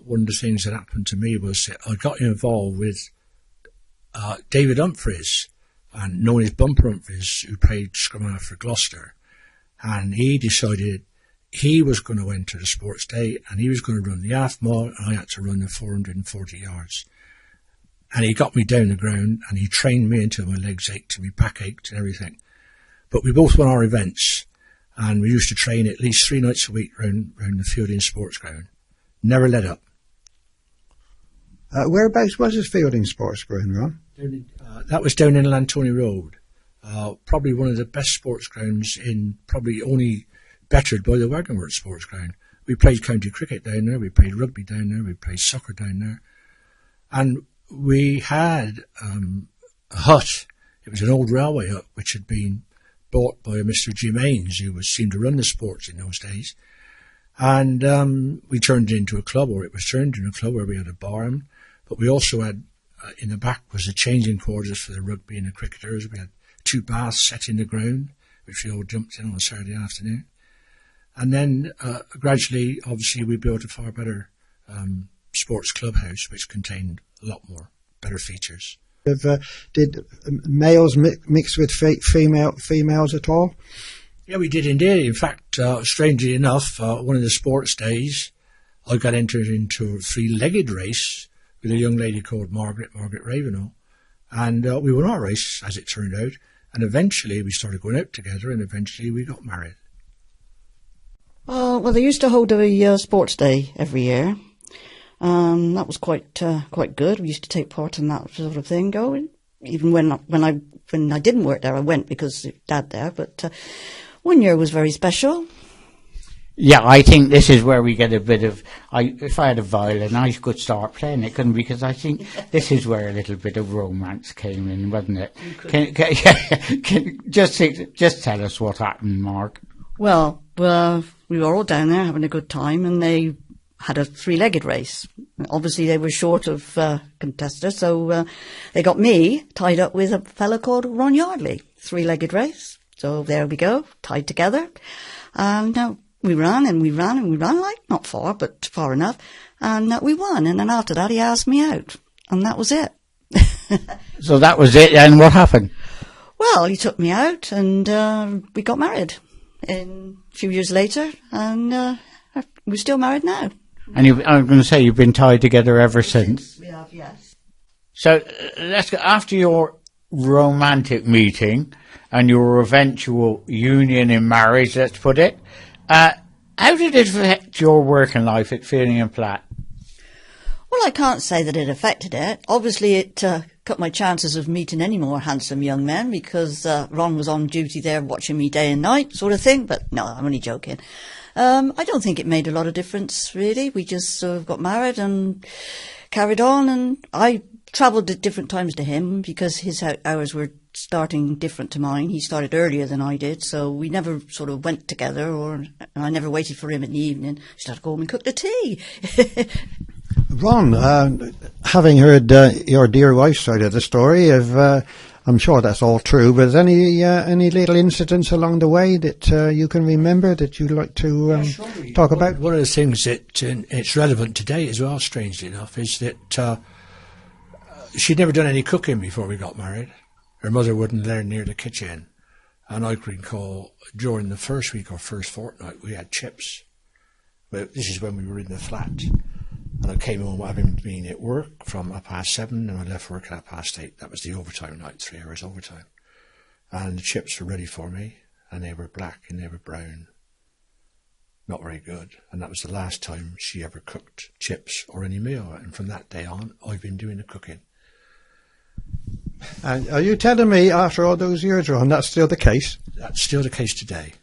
one of the things that happened to me was that I got involved with David Humphreys, and known as Bumper Humphreys, who played scrum half for Gloucester. And he decided he was going to enter the sports day, and he was going to run the half mile, and I had to run the 440 yards. And he got me down the ground, and he trained me until my legs ached and my back ached and everything. But we both won our events, and we used to train at least 3 nights a week round the Fielding Sports Ground. Never let up. Whereabouts was this Fielding Sports Ground, Ron? That was down in Lantony Road. Probably one of the best sports grounds probably only bettered by the Wagonworth Sports Ground. We played county cricket down there, we played rugby down there, we played soccer down there. And we had a hut. It was an old railway hut which had been bought by Mr. Jim Haynes, who seemed to run the sports in those days. And we turned it into a club, or it was turned into a club where we had a barn. But we also had, in the back was the changing quarters for the rugby and the cricketers. We had 2 baths set in the ground, which we all jumped in on a Saturday afternoon. And then gradually, obviously, we built a far better sports clubhouse, which contained a lot more better features. Did males mix with females at all? Yeah, we did indeed. In fact, strangely enough, one of the sports days, I got entered into a 3-legged race with a young lady called Margaret Ravenel. And we won our race, as it turned out. And eventually we started going out together, and eventually we got married. Well, they used to hold a sports day every year. That was quite good. We used to take part in that sort of thing going. Even when I didn't work there, I went because of Dad there. But one year was very special. Yeah, I think this is where we get a bit of. If I had a violin, I could start playing it, couldn't? Because I think this is where a little bit of romance came in, wasn't it? Can just tell us what happened, Mark. Well, we were all down there having a good time, and they had a 3-legged race. Obviously, they were short of contestants, so they got me tied up with a fellow called Ron Yardley. 3-legged race. So there we go, tied together. And we ran and we ran and we ran, like not far, but far enough. And we won. And then after that, he asked me out. And that was it. So that was it. And what happened? Well, he took me out and we got married a few years later. And we're still married now. And I'm going to say you've been tied together ever since. We have, yes. So let's go after your romantic meeting and your eventual union in marriage, let's put it. How did it affect your working life at Fielding and Platt? Well, I can't say that it affected it. Obviously, it cut my chances of meeting any more handsome young men because Ron was on duty there watching me day and night sort of thing. But no, I'm only joking. I don't think it made a lot of difference, really. We just sort of got married and carried on. And I travelled at different times to him because his hours were starting different to mine. He started earlier than I did, so we never sort of went together, or I never waited for him in the evening. Just had to go home and cook the tea. Ron, having heard your dear wife's side of the story, I'm sure that's all true, but any little incidents along the way that you can remember that you'd like to talk about? One of the things that it's relevant today as well, strangely enough, is that she'd never done any cooking before we got married. Her mother wasn't there near the kitchen. And I can recall during the first week or first fortnight, we had chips. But this is when we were in the flat. And I came home having been at work from 7:30, and I left work at 8:30. That was the overtime night, 3 hours overtime. And the chips were ready for me, and they were black and they were brown. Not very good. And that was the last time she ever cooked chips or any meal. And from that day on, I've been doing the cooking. And are you telling me, after all those years, Ron, that's still the case? That's still the case today.